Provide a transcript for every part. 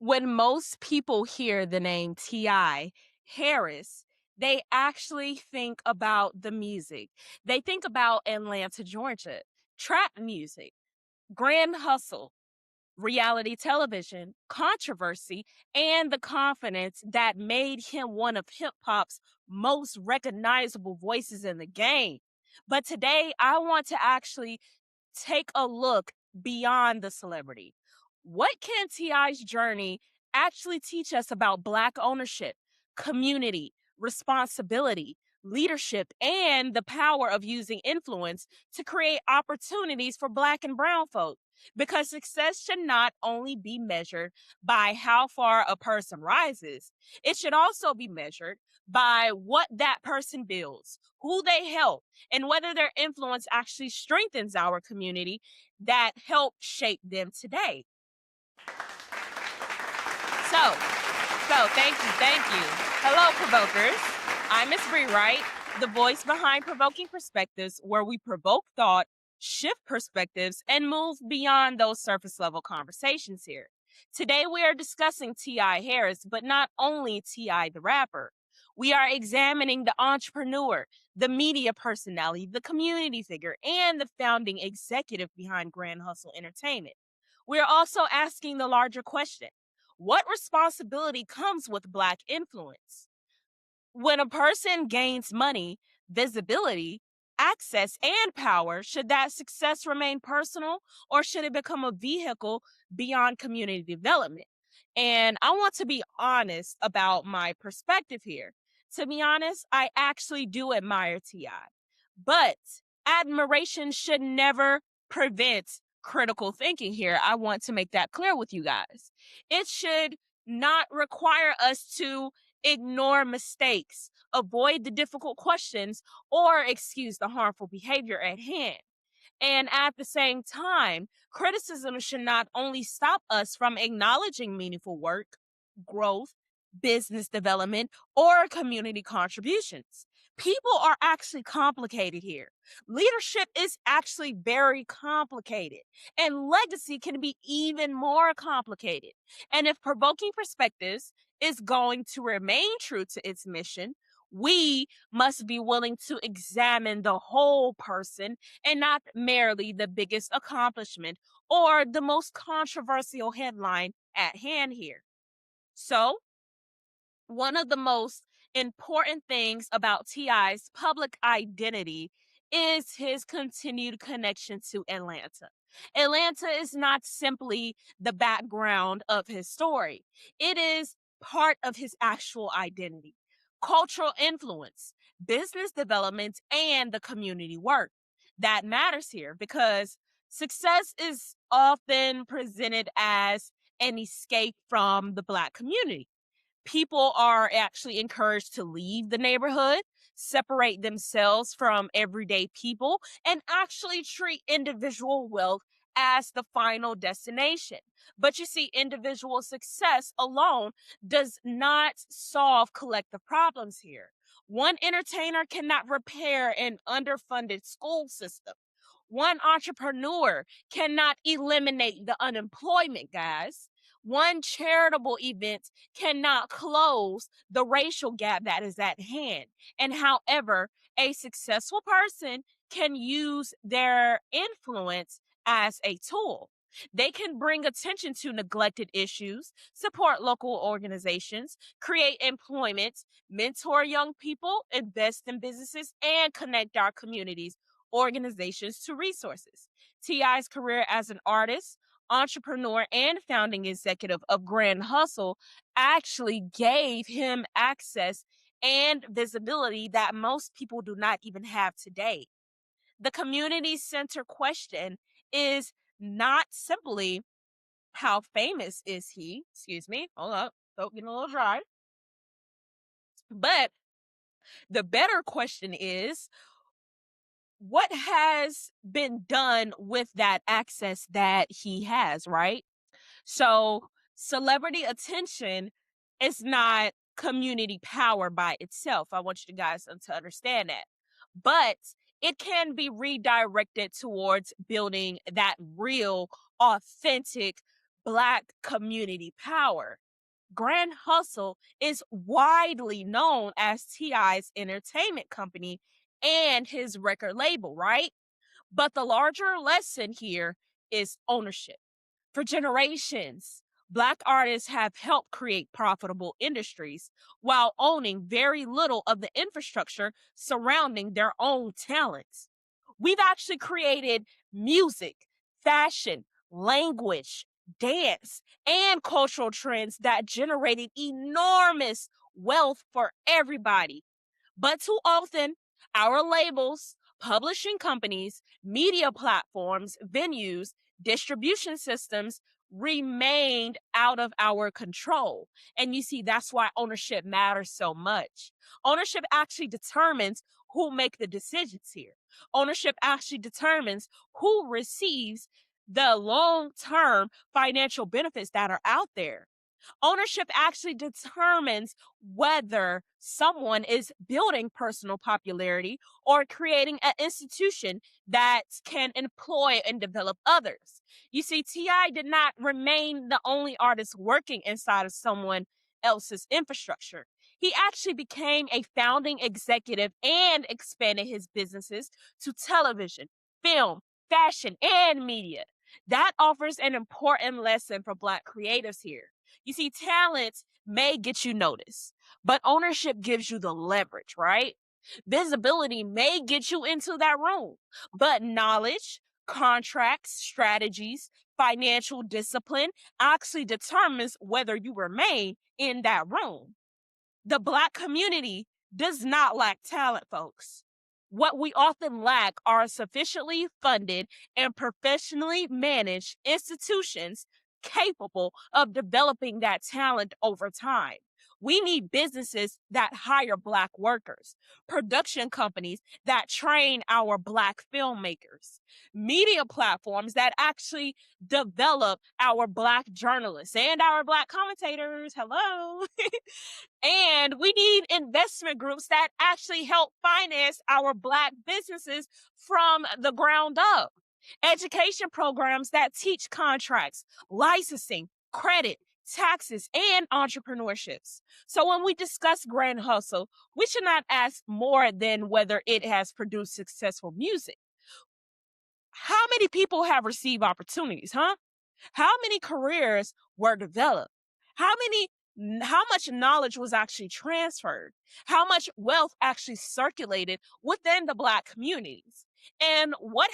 When most people hear the name T.I. Harris, they actually think about the music. They think about Atlanta, Georgia, trap music, grand hustle, reality television, controversy, and the confidence that made him one of hip hop's most recognizable voices in the game. But today, I want to actually take a look beyond the celebrity. What can T.I.'s journey actually teach us about Black ownership, community, responsibility, leadership, and the power of using influence to create opportunities for Black and Brown folk? Because success should not only be measured by how far a person rises, it should also be measured by what that person builds, who they help, and whether their influence actually strengthens our community that helped shape them today. So, thank you. Hello, provokers. I'm Miss Bree Wright, the voice behind Provoking Perspectives, where we provoke thought, shift perspectives, and move beyond those surface level conversations here. Today, we are discussing T.I. Harris, but not only T.I. the rapper. We are examining the entrepreneur, the media personality, the community figure, and the founding executive behind Grand Hustle Entertainment. We are also asking the larger question: what responsibility comes with Black influence? When a person gains money, visibility, access, and power, should that success remain personal or should it become a vehicle beyond community development? And I want to be honest about my perspective here. To be honest, I actually do admire T.I., but admiration should never prevent critical thinking here. I want to make that clear with you guys. It should not require us to ignore mistakes, avoid the difficult questions, or excuse the harmful behavior at hand. And at the same time, criticism should not only stop us from acknowledging meaningful work, growth, business development, or community contributions. People are actually complicated here. Leadership is actually very complicated, and legacy can be even more complicated. And if Provoking Perspectives is going to remain true to its mission, we must be willing to examine the whole person and not merely the biggest accomplishment or the most controversial headline at hand here. So, one of the most important things about T.I.'s public identity is his continued connection to Atlanta. Atlanta is not simply the background of his story, it is part of his actual identity, cultural influence, business development, and the community work. That matters here because success is often presented as an escape from the Black community. People are actually encouraged to leave the neighborhood, separate themselves from everyday people, and actually treat individual wealth as the final destination. But you see, individual success alone does not solve collective problems here. One entertainer cannot repair an underfunded school system. One entrepreneur cannot eliminate the unemployment, guys. One charitable event cannot close the racial gap that is at hand. And however, a successful person can use their influence as a tool. They can bring attention to neglected issues, support local organizations, create employment, mentor young people, invest in businesses, and connect our communities, organizations to resources. T.I.'s career as an artist, entrepreneur, and founding executive of Grand Hustle actually gave him access and visibility that most people do not even have today. The community center question is not simply how famous is he? Excuse me, hold up, throat getting a little dry. But the better question is, what has been done with that access that he has, right? So, celebrity attention is not community power by itself. I want you guys to understand that. But it can be redirected towards building that real, authentic Black community power. Grand Hustle is widely known as T.I.'s entertainment company and his record label, right? But the larger lesson here is ownership. For generations, Black artists have helped create profitable industries while owning very little of the infrastructure surrounding their own talents. We've actually created music, fashion, language, dance, and cultural trends that generated enormous wealth for everybody. But too often, our labels, publishing companies, media platforms, venues, distribution systems remained out of our control. And you see, that's why ownership matters so much. Ownership actually determines who make the decisions here. Ownership actually determines who receives the long-term financial benefits that are out there. Ownership actually determines whether someone is building personal popularity or creating an institution that can employ and develop others. You see, T.I. did not remain the only artist working inside of someone else's infrastructure. He actually became a founding executive and expanded his businesses to television, film, fashion, and media. That offers an important lesson for Black creatives here. You see, talent may get you noticed, but ownership gives you the leverage, right? Visibility may get you into that room, but knowledge, contracts, strategies, financial discipline actually determines whether you remain in that room. The Black community does not lack talent, folks. What we often lack are sufficiently funded and professionally managed institutions capable of developing that talent over time. We need businesses that hire Black workers, production companies that train our Black filmmakers, media platforms that actually develop our Black journalists and our Black commentators. Hello. And we need investment groups that actually help finance our Black businesses from the ground up. Education programs that teach contracts, licensing, credit, taxes, and entrepreneurships. So when we discuss Grand Hustle, we should not ask more than whether it has produced successful music. How many people have received opportunities, huh? How many careers were developed? How many how much knowledge was actually transferred? How much wealth actually circulated within the Black communities? And what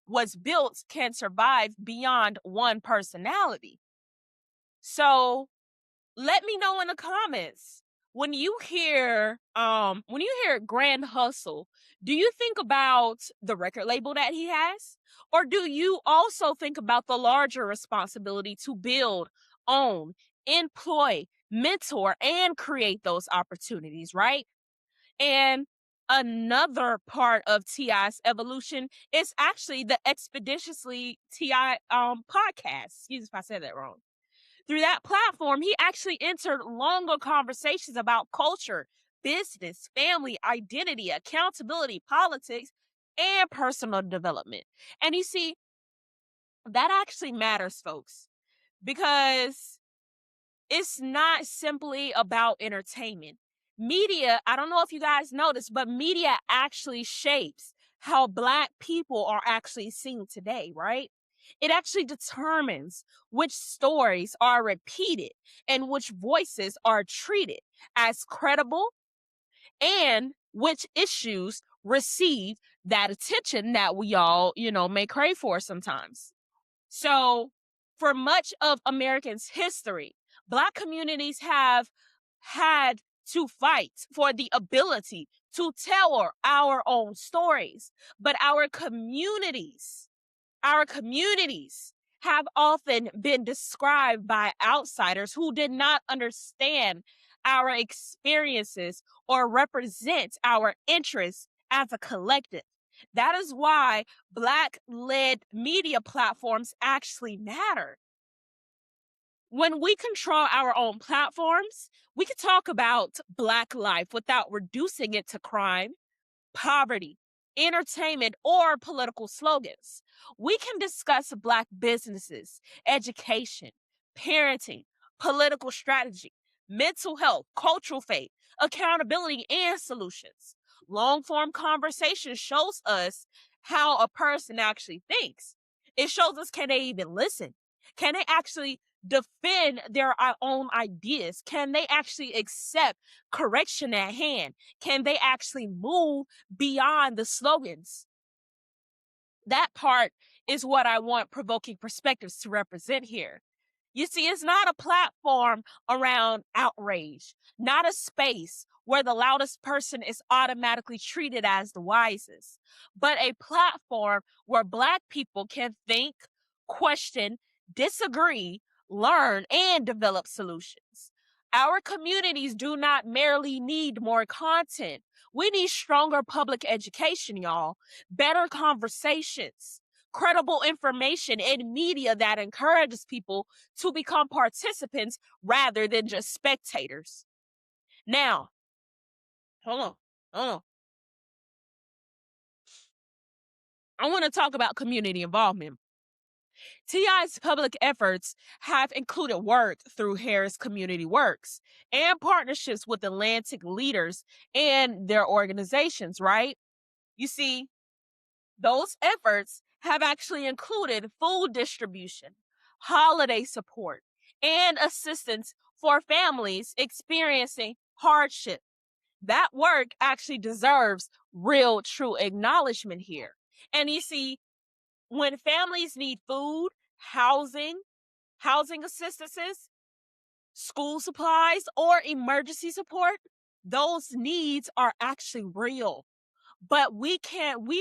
was built can survive beyond one personality. So let me know in the comments when you hear Grand Hustle, do you think about the record label that he has, or do you also think about the larger responsibility to build, own, employ, mentor, and create those opportunities, right? And another part of Ti's evolution is actually the Expeditiously Ti podcast. Excuse me if I said that wrong. Through that platform, he actually entered longer conversations about culture, business, family, identity, accountability, politics, and personal development. And you see, that actually matters, folks, because it's not simply about entertainment. Media, I don't know if you guys noticed, but media actually shapes how Black people are actually seen today, right? It actually determines which stories are repeated and which voices are treated as credible and which issues receive that attention that we all, may crave for sometimes. So, for much of Americans' history, Black communities have had to fight for the ability to tell our own stories. But our communities have often been described by outsiders who did not understand our experiences or represent our interests as a collective. That is why Black led media platforms actually matter. When we control our own platforms, we can talk about Black life without reducing it to crime, poverty, entertainment, or political slogans. We can discuss Black businesses, education, parenting, political strategy, mental health, cultural faith, accountability, and solutions. Long form conversation shows us how a person actually thinks. It shows us, can they even listen? Can they actually defend their own ideas? Can they actually accept correction at hand? Can they actually move beyond the slogans? That part is what I want Provoking Perspectives to represent here. You see, it's not a platform around outrage, not a space where the loudest person is automatically treated as the wisest, but a platform where Black people can think, question, disagree, learn, and develop solutions. Our communities do not merely need more content. We need stronger public education, y'all, better conversations, credible information, and media that encourages people to become participants rather than just spectators. Now, hold on, hold on. I want to talk about community involvement. TI's public efforts have included work through Harris Community Works and partnerships with Atlantic leaders and their organizations, right? You see, those efforts have actually included food distribution, holiday support, and assistance for families experiencing hardship. That work actually deserves real, true acknowledgement here. And you see, when families need food, housing, housing assistances, school supplies, or emergency support, those needs are actually real. But we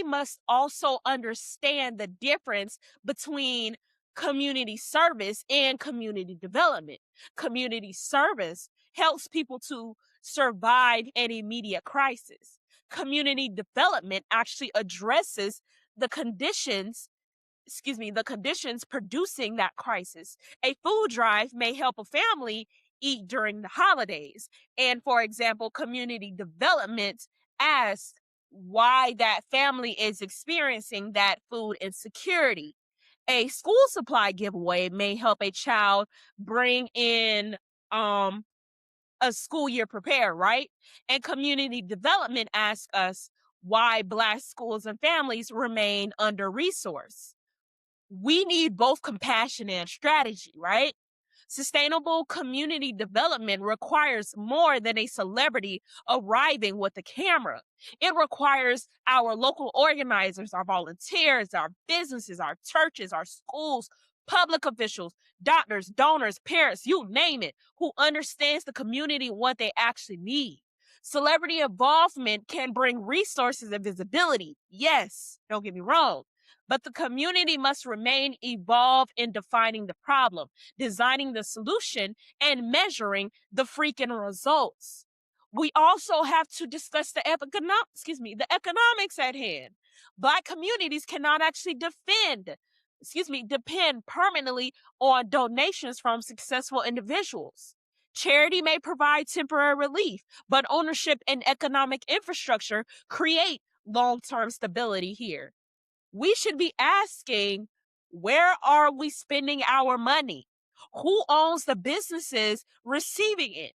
must also understand the difference between community service and community development. Community service helps people to survive an immediate crisis. Community development actually addresses the conditions, the conditions producing that crisis. A food drive may help a family eat during the holidays. And for example, community development asks why that family is experiencing that food insecurity. A school supply giveaway may help a child bring in a school year prepared, right? And community development asks us why Black schools and families remain under resourced. We need both compassion and strategy, right? Sustainable community development requires more than a celebrity arriving with a camera. It requires our local organizers, our volunteers, our businesses, our churches, our schools, public officials, doctors, donors, parents, you name it, who understands the community and what they actually need. Celebrity involvement can bring resources and visibility. Yes, don't get me wrong. But the community must remain involved in defining the problem, designing the solution, and measuring the freaking results. We also have to discuss the economics at hand. Black communities cannot actually depend permanently on donations from successful individuals. Charity may provide temporary relief, but ownership and economic infrastructure create long-term stability here. We should be asking, where are we spending our money? Who owns the businesses receiving it?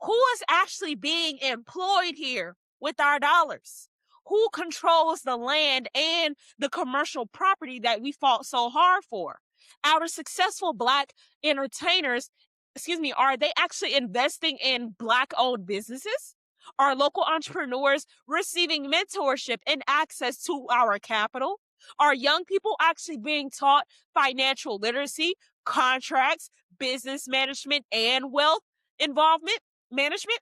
Who is actually being employed here with our dollars? Who controls the land and the commercial property that we fought so hard for? Our successful Black entertainers, are they actually investing in Black owned businesses? Are local entrepreneurs receiving mentorship and access to our capital? Are young people actually being taught financial literacy, contracts, business management, and wealth involvement management?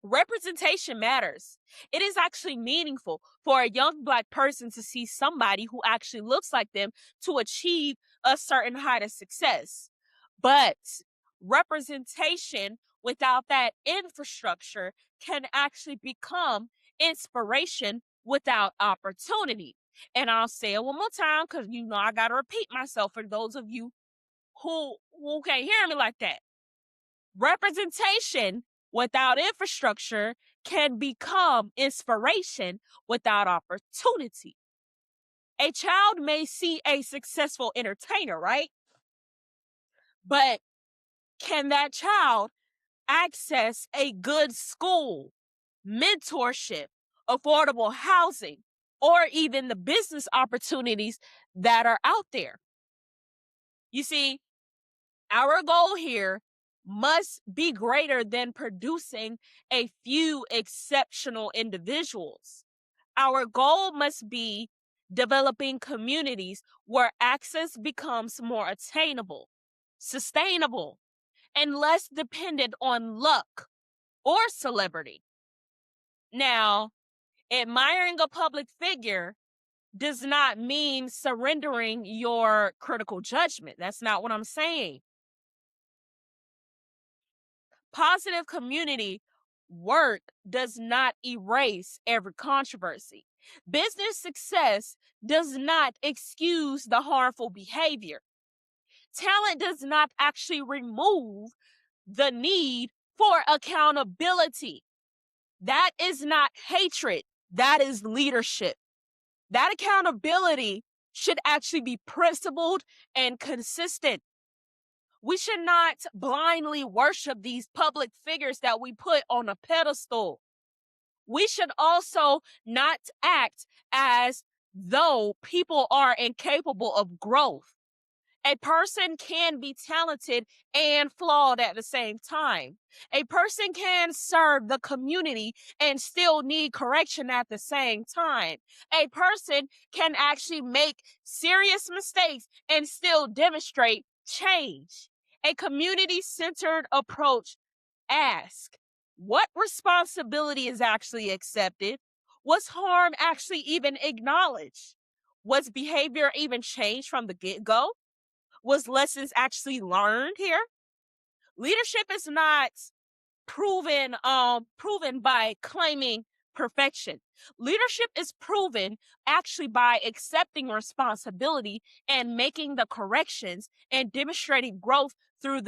Representation matters. It is actually meaningful for a young Black person to see somebody who actually looks like them to achieve a certain height of success. But representation without that infrastructure can actually become inspiration without opportunity. And I'll say it one more time because I got to repeat myself for those of you who can't hear me like that. Representation without infrastructure can become inspiration without opportunity. A child may see a successful entertainer, right? But can that child access a good school, mentorship, affordable housing, or even the business opportunities that are out there? You see, our goal here must be greater than producing a few exceptional individuals. Our goal must be developing communities where access becomes more attainable, sustainable, and less dependent on luck or celebrity. Now, admiring a public figure does not mean surrendering your critical judgment. That's not what I'm saying. Positive community work does not erase every controversy. Business success does not excuse the harmful behavior. Talent does not actually remove the need for accountability. That is not hatred, that is leadership. That accountability should actually be principled and consistent. We should not blindly worship these public figures that we put on a pedestal. We should also not act as though people are incapable of growth. A person can be talented and flawed at the same time. A person can serve the community and still need correction at the same time. A person can actually make serious mistakes and still demonstrate change. A community-centered approach asks, what responsibility is actually accepted? Was harm actually even acknowledged? Was behavior even changed from the get-go? Was lessons actually learned here? Leadership is not proven by claiming perfection. Leadership is proven actually by accepting responsibility and making the corrections and demonstrating growth through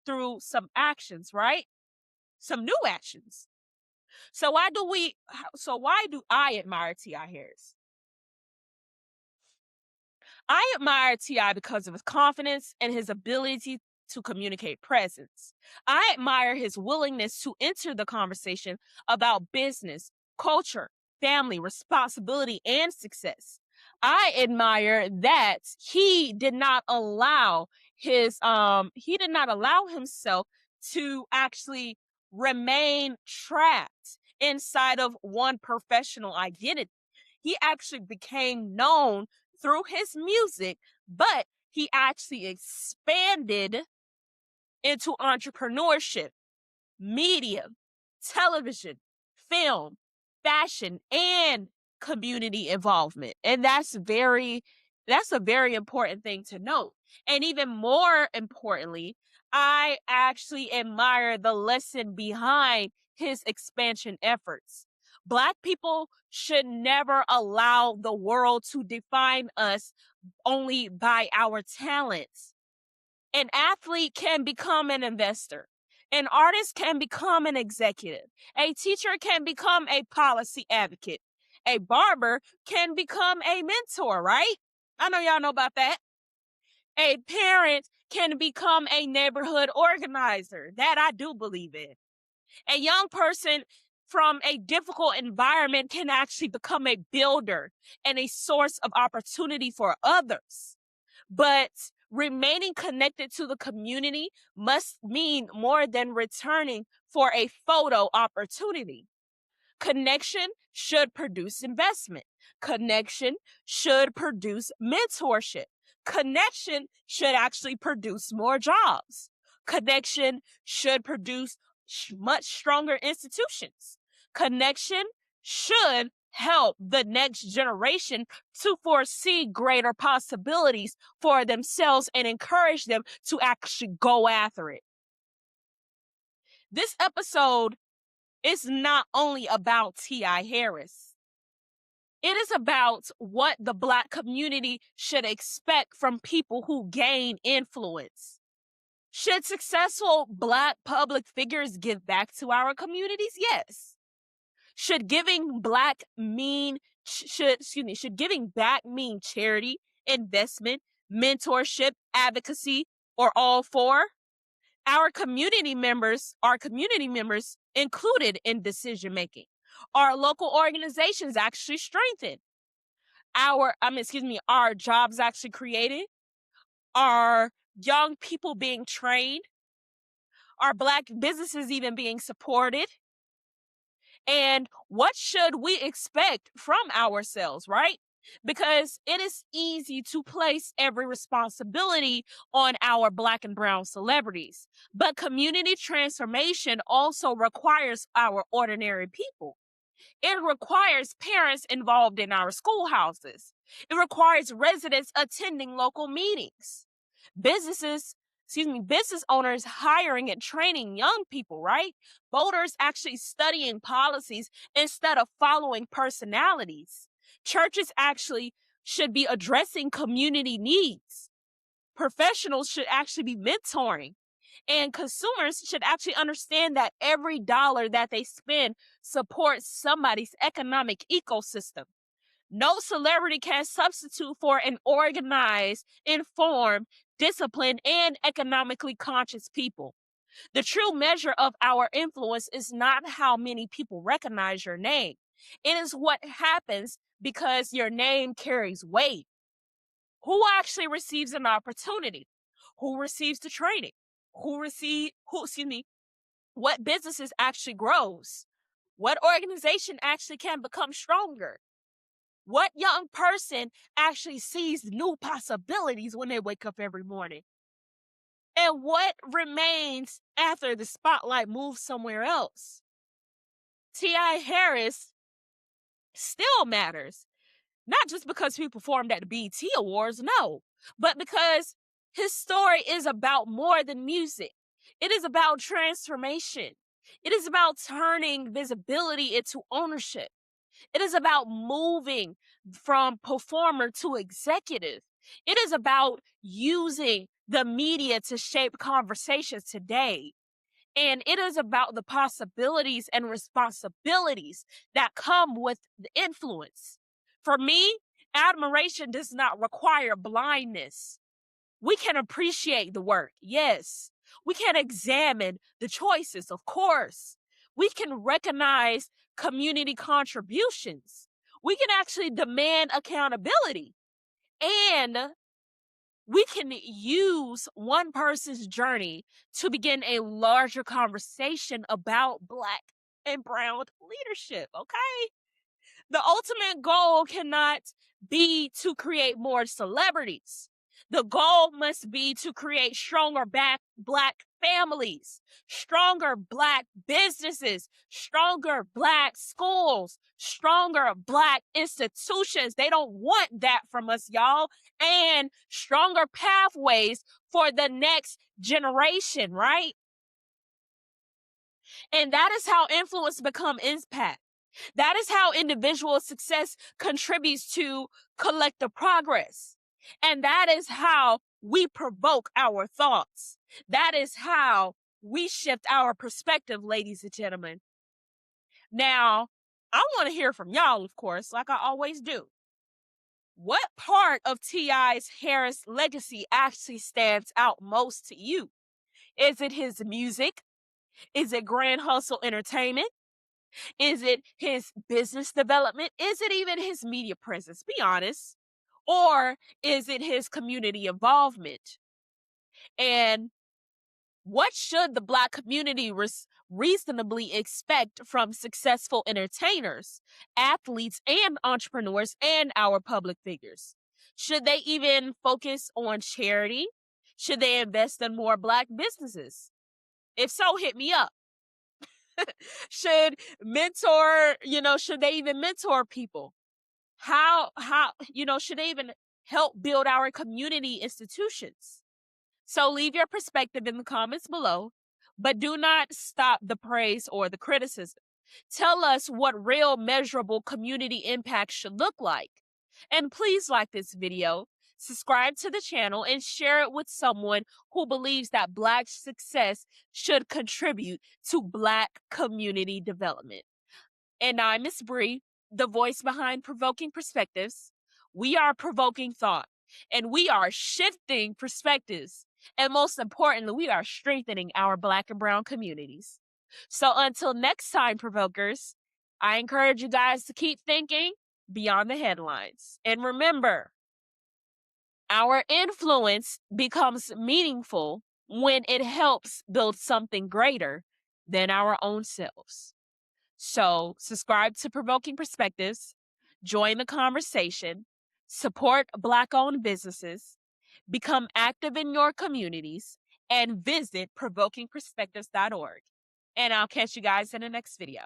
through some actions, right? Some new actions. So why do I admire T.I. Harris? I admire T.I. because of his confidence and his ability to communicate presence. I admire his willingness to enter the conversation about business, culture, family, responsibility, and success. I admire that he did not allow himself to actually remain trapped inside of one professional identity. He actually became known through his music, but he actually expanded into entrepreneurship, media, television, film, fashion, and community involvement. And that's a very important thing to note. And even more importantly, I actually admire the lesson behind his expansion efforts. Black people should never allow the world to define us only by our talents. An athlete can become an investor. An artist can become an executive. A teacher can become a policy advocate. A barber can become a mentor, right? I know y'all know about that. A parent can become a neighborhood organizer. That I do believe in. A young person from a difficult environment can actually become a builder and a source of opportunity for others. But remaining connected to the community must mean more than returning for a photo opportunity. Connection should produce investment. Connection should produce mentorship. Connection should actually produce more jobs. Connection should produce much stronger institutions. Connection should help the next generation to foresee greater possibilities for themselves and encourage them to actually go after it. This episode is not only about T.I. Harris. It is about what the Black community should expect from people who gain influence. Should successful Black public figures give back to our communities? Yes. Should giving black mean should giving back mean charity, investment, mentorship, advocacy, or all four? Our community members included in decision making. Our local organizations actually strengthened. Our jobs actually created. Our young people being trained. Our black businesses even being supported. And what should we expect from ourselves, right? Because it is easy to place every responsibility on our black and brown celebrities. But community transformation also requires our ordinary people. It requires parents involved in our schoolhouses. It requires residents attending local meetings. Business owners hiring and training young people, right? Voters actually studying policies instead of following personalities. Churches actually should be addressing community needs. Professionals should actually be mentoring. And consumers should actually understand that every dollar that they spend supports somebody's economic ecosystem. No celebrity can substitute for an organized, informed, disciplined, and economically conscious people. The true measure of our influence is not how many people recognize your name. It is what happens because your name carries weight. Who actually receives an opportunity? Who receives the training? What businesses actually grows? What organization actually can become stronger? What young person actually sees new possibilities when they wake up every morning? And what remains after the spotlight moves somewhere else? T.I. Harris still matters, not just because he performed at the BET Awards, no, but because his story is about more than music. It is about transformation. It is about turning visibility into ownership. It is about moving from performer to executive. It is about using the media to shape conversations today. And it is about the possibilities and responsibilities that come with the influence. For me, admiration does not require blindness. We can appreciate the work, yes. We can examine the choices, of course. We can recognize community contributions. We can actually demand accountability. And we can use one person's journey to begin a larger conversation about Black and Brown leadership, okay? The ultimate goal cannot be to create more celebrities. The goal must be to create stronger Black families, stronger Black businesses, stronger Black schools, stronger Black institutions. They don't want that from us, y'all. And stronger pathways for the next generation, right? And that is how influence become impact. That is how individual success contributes to collective progress. And that is how we provoke our thoughts. That is how we shift our perspective, ladies and gentlemen. Now, I want to hear from y'all, of course, like I always do. What part of T.I.'s Harris legacy actually stands out most to you? Is it his music? Is it Grand Hustle Entertainment? Is it his business development? Is it even his media presence? Be honest. Or is it his community involvement? And what should the Black community reasonably expect from successful entertainers, athletes, and entrepreneurs and our public figures? Should they even focus on charity? Should they invest in more Black businesses? If so, hit me up. Should they even mentor people? How, should they even help build our community institutions? So leave your perspective in the comments below, but do not stop the praise or the criticism. Tell us what real measurable community impact should look like. And please like this video, subscribe to the channel, and share it with someone who believes that Black success should contribute to Black community development. And I'm Miss Bree, the voice behind Provoking Perspectives. We are provoking thought and we are shifting perspectives. And most importantly, we are strengthening our Black and Brown communities. So until next time, provokers, I encourage you guys to keep thinking beyond the headlines. And remember, our influence becomes meaningful when it helps build something greater than our own selves. So, subscribe to Provoking Perspectives, join the conversation, support Black owned businesses, become active in your communities, and visit provokingperspectives.org. And I'll catch you guys in the next video.